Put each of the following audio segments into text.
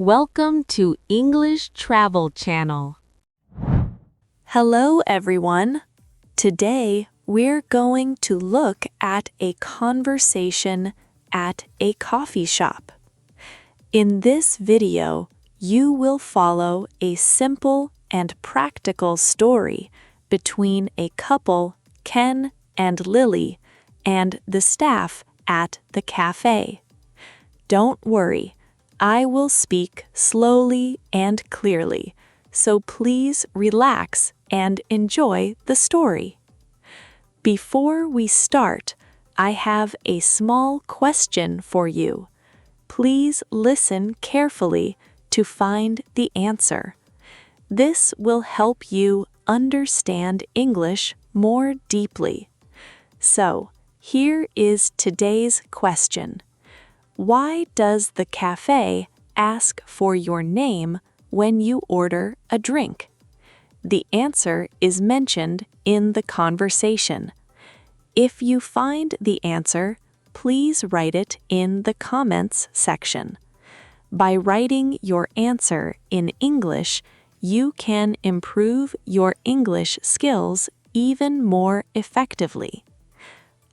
Welcome to English Travel Channel. Hello, everyone. Today, we're going to look at a conversation at a coffee shop. In this video, you will follow a simple and practical story between a couple, Ken and Lily, and the staff at the cafe. Don't worry, I will speak slowly and clearly, so please relax and enjoy the story. Before we start, I have a small question for you. Please listen carefully to find the answer. This will help you understand English more deeply. So, here is today's question. Why does the cafe ask for your name when you order a drink? The answer is mentioned in the conversation. If you find the answer, please write it in the comments section. By writing your answer in English, you can improve your English skills even more effectively.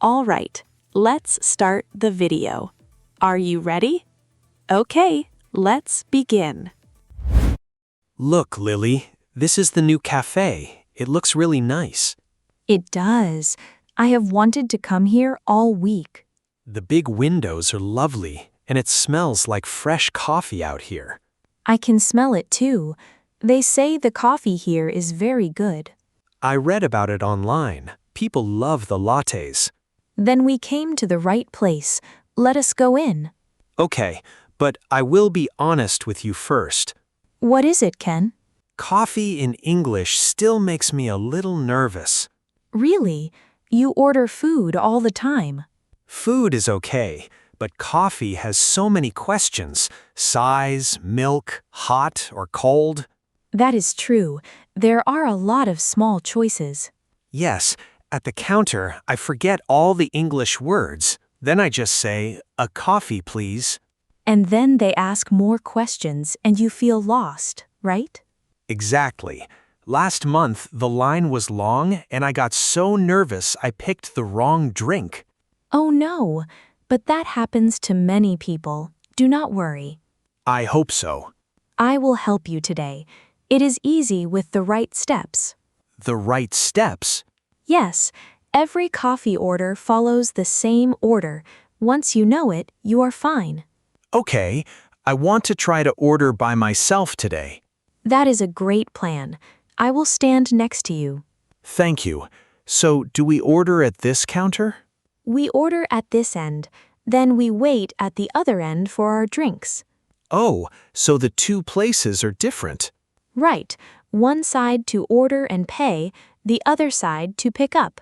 All right, let's start the video. Are you ready? Okay, let's begin. Look, Lily, this is the new cafe. It looks really nice. It does. I have wanted to come here all week. The big windows are lovely, and it smells like fresh coffee out here. I can smell it too. They say the coffee here is very good. I read about it online. People love the lattes. Then we came to the right place. Let us go in. Okay, but I will be honest with you first. What is it, Ken? Coffee in English still makes me a little nervous. Really? You order food all the time. Food is okay, but coffee has so many questions. Size, milk, hot or cold. That is true. There are a lot of small choices. Yes, at the counter, I forget all the English words. Then I just say, "A coffee, please." And then they ask more questions and you feel lost, right? Exactly. Last month, the line was long and I got so nervous I picked the wrong drink. Oh no, but that happens to many people. Do not worry. I hope so. I will help you today. It is easy with the right steps. The right steps? Yes, every coffee order follows the same order. Once you know it, you are fine. Okay, I want to try to order by myself today. That is a great plan. I will stand next to you. Thank you. So, do we order at this counter? We order at this end, then we wait at the other end for our drinks. Oh, so the two places are different. Right, one side to order and pay, the other side to pick up.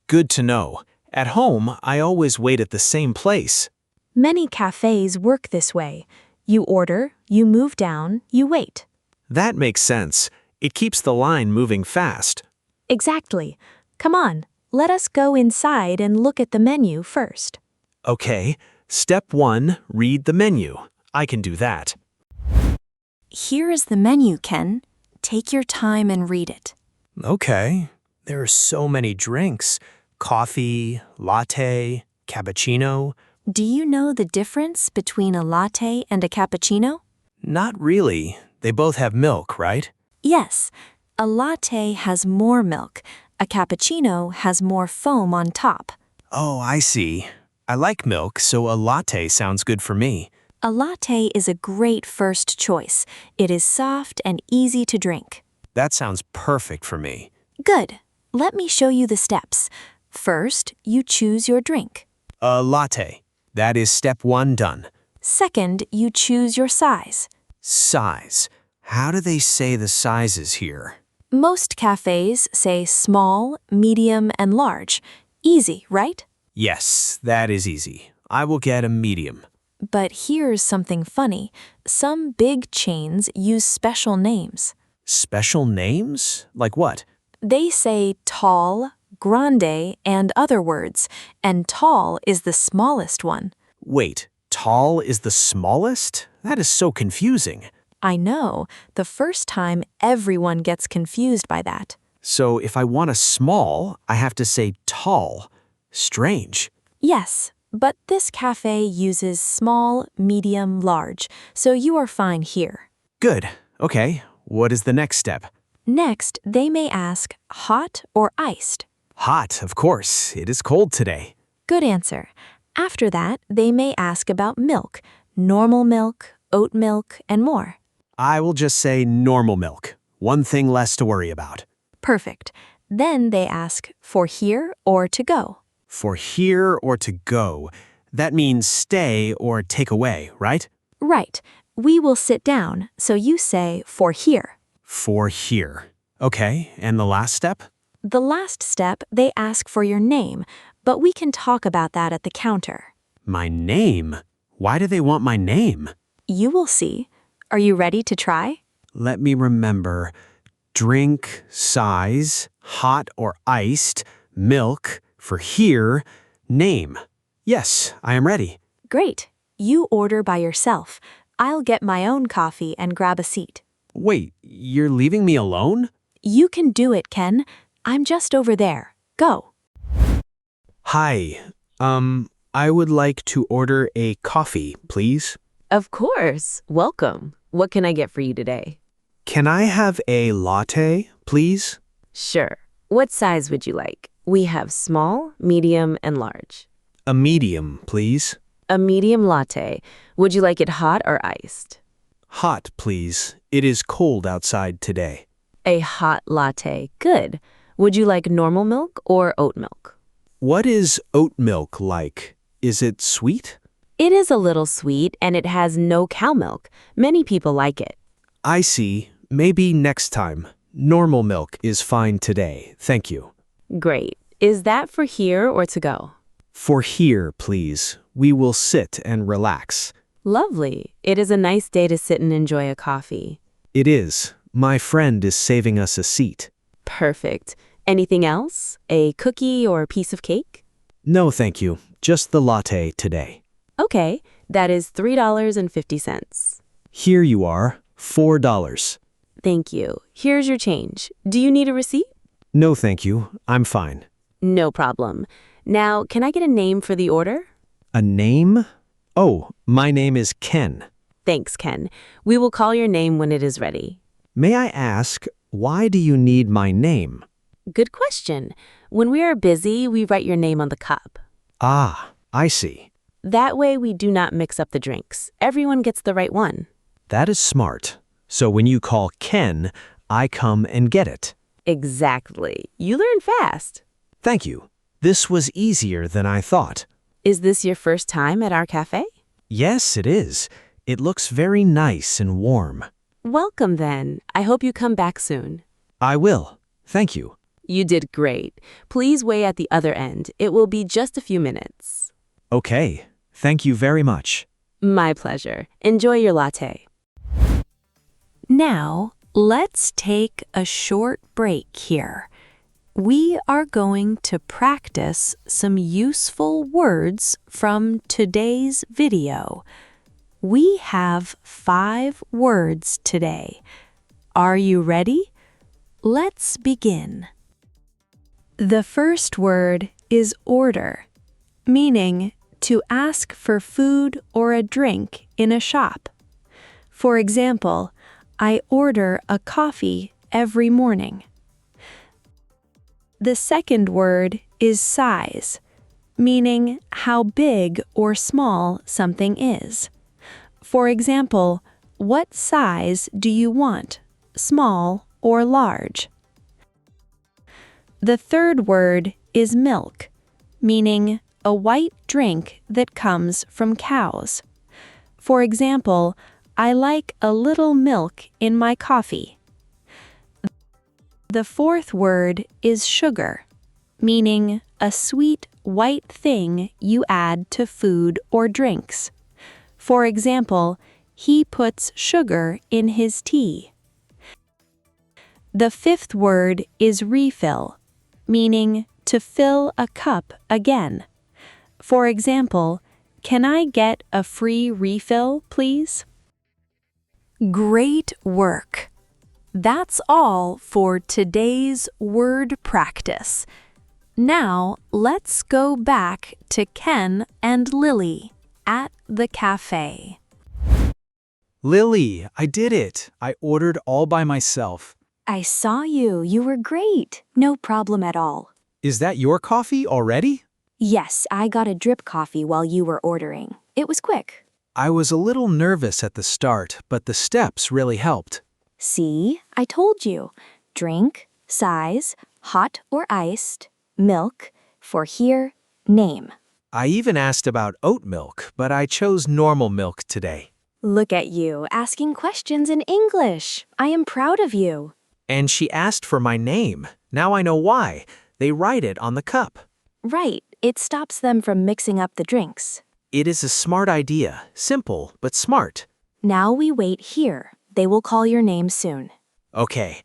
Good to know. At home, I always wait at the same place. Many cafes work this way. You order, you move down, you wait. That makes sense. It keeps the line moving fast. Exactly. Come on, let us go inside and look at the menu first. Okay, step 1, read the menu. I can do that. Here is the menu, Ken. Take your time and read it. Okay, there are so many drinks. Coffee, latte, cappuccino. Do you know the difference between a latte and a cappuccino? Not really. They both have milk, right? Yes, a latte has more milk. A cappuccino has more foam on top. Oh, I see. I like milk, so a latte sounds good for me. A latte is a great first choice. It is soft and easy to drink. That sounds perfect for me. Good. Let me show you the steps. First, you choose your drink. A latte. That is step 1 done. Second, you choose your size. Size. How do they say the sizes here? Most cafes say small, medium, and large. Easy, right? Yes, that is easy. I will get a medium. But here's something funny. Some big chains use special names. Special names? Like what? They say tall, grande, and other words, and tall is the smallest one. Wait, tall is the smallest? That is so confusing. I know, the first time everyone gets confused by that. So if I want a small, I have to say tall. Strange. Yes, but this cafe uses small, medium, large, so you are fine here. Good. Okay. What is the next step? Next, they may ask hot or iced. Hot, of course. It is cold today. Good answer. After that, they may ask about milk, normal milk, oat milk, and more. I will just say normal milk. One thing less to worry about. Perfect. Then they ask for here or to go. For here or to go, that means stay or take away, right? Right. We will sit down, so you say for here. For here. Okay, and the last step? The last step, they ask for your name, but we can talk about that at the counter. My name? Why do they want my name? You will see. Are you ready to try? Let me remember. Drink, size, hot or iced, milk, for here, name. Yes, I am ready. Great. You order by yourself. I'll get my own coffee and grab a seat. Wait, you're leaving me alone? You can do it, Ken. I'm just over there. Go. Hi, I would like to order a coffee, please. Of course. Welcome. What can I get for you today? Can I have a latte, please? Sure. What size would you like? We have small, medium, and large. A medium, please. A medium latte. Would you like it hot or iced? Hot, please. It is cold outside today. A hot latte. Good. Would you like normal milk or oat milk? What is oat milk like? Is it sweet? It is a little sweet and it has no cow milk. Many people like it. I see. Maybe next time. Normal milk is fine today. Thank you. Great. Is that for here or to go? For here, please. We will sit and relax. Lovely. It is a nice day to sit and enjoy a coffee. It is. My friend is saving us a seat. Perfect. Anything else? A cookie or a piece of cake? No, thank you. Just the latte today. Okay, that is $3.50. Here you are. $4. Thank you. Here's your change. Do you need a receipt? No, thank you. I'm fine. No problem. Now, can I get a name for the order? A name? Oh, my name is Ken. Thanks, Ken. We will call your name when it is ready. May I ask, why do you need my name? Good question. When we are busy, we write your name on the cup. Ah, I see. That way we do not mix up the drinks. Everyone gets the right one. That is smart. So when you call Ken, I come and get it. Exactly. You learn fast. Thank you. This was easier than I thought. Is this your first time at our cafe? Yes, it is. It looks very nice and warm. Welcome then. I hope you come back soon. I will. Thank you. You did great. Please wait at the other end. It will be just a few minutes. Okay. Thank you very much. My pleasure. Enjoy your latte. Now, let's take a short break here. We are going to practice some useful words from today's video. We have 5 words today. Are you ready? Let's begin. The first word is order, meaning to ask for food or a drink in a shop. For example, I order a coffee every morning. The second word is size, meaning how big or small something is. For example, what size do you want, small or large? The third word is milk, meaning a white drink that comes from cows. For example, I like a little milk in my coffee. The fourth word is sugar, meaning a sweet white thing you add to food or drinks. For example, he puts sugar in his tea. The fifth word is refill, meaning to fill a cup again. For example, can I get a free refill, please? Great work! That's all for today's word practice. Now, let's go back to Ken and Lily at the cafe. Lily, I did it. I ordered all by myself. I saw you. You were great. No problem at all. Is that your coffee already? Yes, I got a drip coffee while you were ordering. It was quick. I was a little nervous at the start, but the steps really helped. See? I told you. Drink, size, hot or iced, milk, for here, name. I even asked about oat milk, but I chose normal milk today. Look at you, asking questions in English. I am proud of you. And she asked for my name. Now I know why. They write it on the cup. Right, it stops them from mixing up the drinks. It is a smart idea. Simple, but smart. Now we wait here. They will call your name soon. Okay.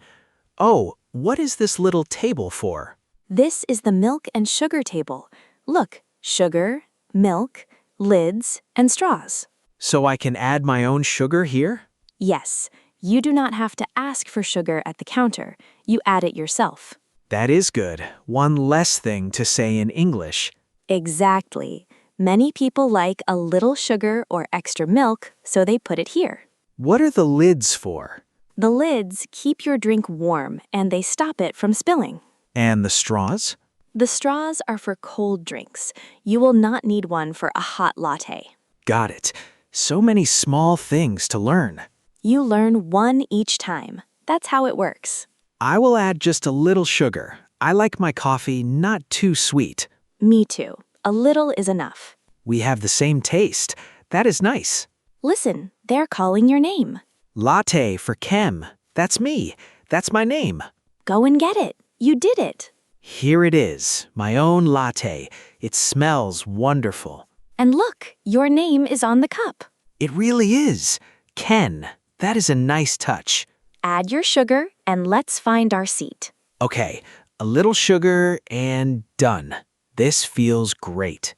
Oh, what is this little table for? This is the milk and sugar table. Look, sugar, milk, lids, and straws. So I can add my own sugar here? Yes, you do not have to ask for sugar at the counter. You add it yourself. That is good. One less thing to say in English. Exactly. Many people like a little sugar or extra milk, so they put it here. What are the lids for? The lids keep your drink warm and they stop it from spilling. And the straws? The straws are for cold drinks. You will not need one for a hot latte. Got it. So many small things to learn. You learn one each time. That's how it works. I will add just a little sugar. I like my coffee not too sweet. Me too. A little is enough. We have the same taste. That is nice. Listen, they're calling your name. Latte for Kem. That's me. That's my name. Go and get it. You did it. Here it is, my own latte. It smells wonderful. And look, your name is on the cup. It really is. Ken, that is a nice touch. Add your sugar and let's find our seat. Okay, a little sugar and done. This feels great.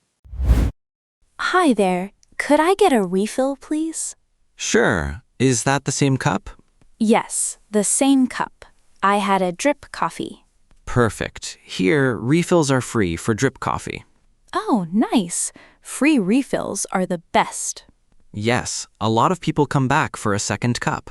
Hi there. Could I get a refill, please? Sure. Is that the same cup? Yes, the same cup. I had a drip coffee. Perfect. Here, refills are free for drip coffee. Oh, nice. Free refills are the best. Yes, a lot of people come back for a second cup.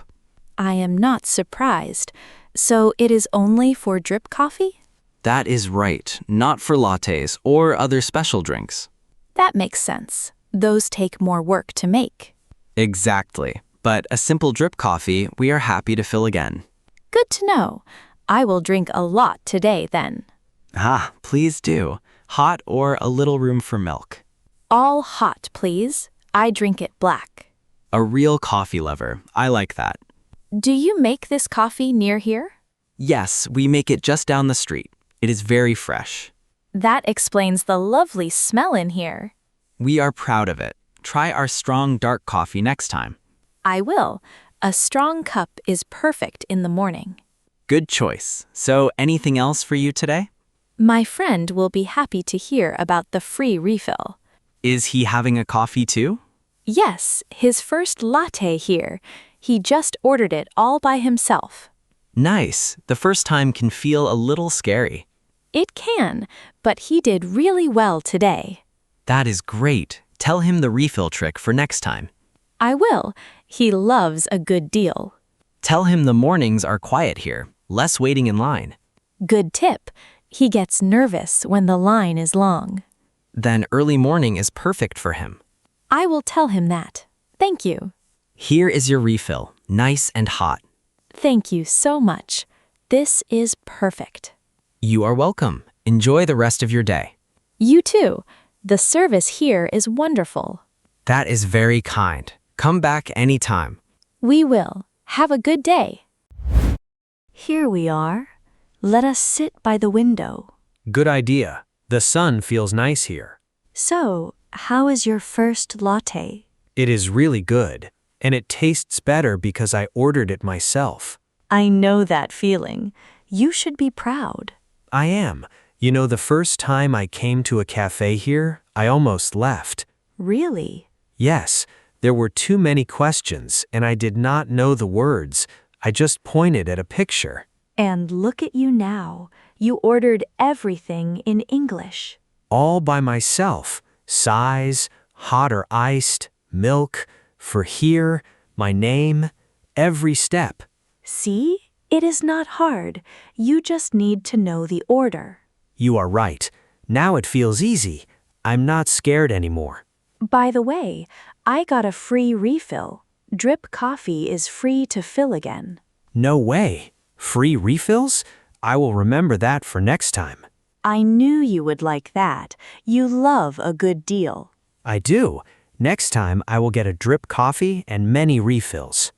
I am not surprised. So it is only for drip coffee? That is right, not for lattes or other special drinks. That makes sense. Those take more work to make. Exactly. But a simple drip coffee, we are happy to fill again. Good to know. I will drink a lot today then. Ah, please do. Hot or a little room for milk. All hot, please. I drink it black. A real coffee lover. I like that. Do you make this coffee near here? Yes, we make it just down the street. It is very fresh. That explains the lovely smell in here. We are proud of it. Try our strong dark coffee next time. I will. A strong cup is perfect in the morning. Good choice. So, anything else for you today? My friend will be happy to hear about the free refill. Is he having a coffee too? Yes, his first latte here. He just ordered it all by himself. Nice. The first time can feel a little scary. It can, but he did really well today. That is great. Tell him the refill trick for next time. I will. He loves a good deal. Tell him the mornings are quiet here, less waiting in line. Good tip. He gets nervous when the line is long. Then early morning is perfect for him. I will tell him that. Thank you. Here is your refill, nice and hot. Thank you so much. This is perfect. You are welcome. Enjoy the rest of your day. You too. The service here is wonderful. That is very kind. Come back anytime. We will. Have a good day. Here we are. Let us sit by the window. Good idea. The sun feels nice here. So, how is your first latte? It is really good, and it tastes better because I ordered it myself. I know that feeling. You should be proud. I am. You know, the first time I came to a cafe here, I almost left. Really? Yes, There were too many questions, and I did not know the words. I just pointed at a picture. And look at you now. You ordered everything in English. All by myself. Size, hot or iced, milk, for here, my name, every step. See? It is not hard. You just need to know the order. You are right. Now it feels easy. I'm not scared anymore. By the way, I got a free refill. Drip coffee is free to fill again. No way. Free refills? I will remember that for next time. I knew you would like that. You love a good deal. I do. Next time I will get a drip coffee and many refills.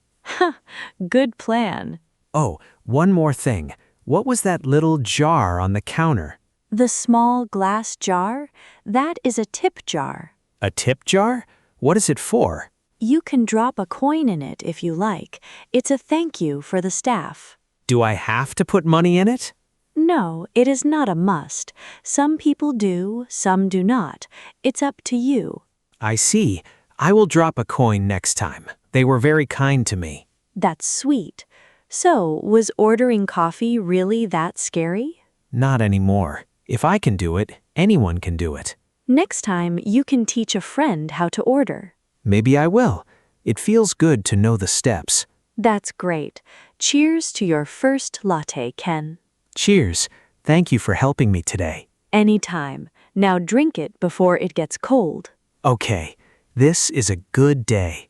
Good plan. Oh, one more thing. What was that little jar on the counter? The small glass jar? That is a tip jar. A tip jar? What is it for? You can drop a coin in it if you like. It's a thank you for the staff. Do I have to put money in it? No, it is not a must. Some people do, some do not. It's up to you. I see. I will drop a coin next time. They were very kind to me. That's sweet. So, was ordering coffee really that scary? Not anymore. If I can do it, anyone can do it. Next time, you can teach a friend how to order. Maybe I will. It feels good to know the steps. That's great. Cheers to your first latte, Ken. Cheers. Thank you for helping me today. Anytime. Now drink it before it gets cold. Okay, this is a good day.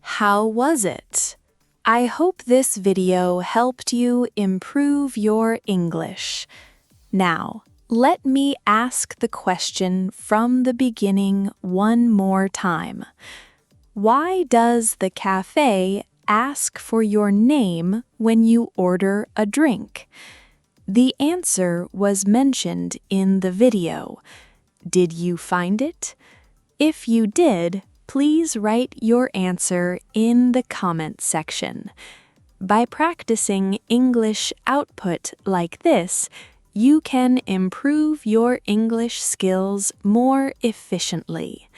How was it? I hope this video helped you improve your English. Now, let me ask the question from the beginning one more time. Why does the cafe ask for your name when you order a drink? The answer was mentioned in the video. Did you find it? If you did, please write your answer in the comment section. By practicing English output like this, you can improve your English skills more efficiently.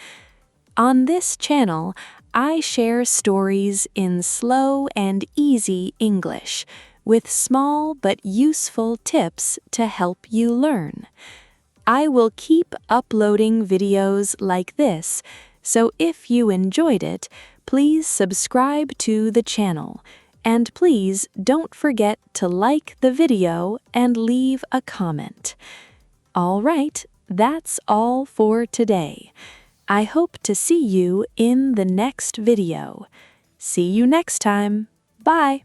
On this channel, I share stories in slow and easy English with small but useful tips to help you learn. I will keep uploading videos like this, so if you enjoyed it, please subscribe to the channel. And please don't forget to like the video and leave a comment. All right, that's all for today. I hope to see you in the next video. See you next time. Bye.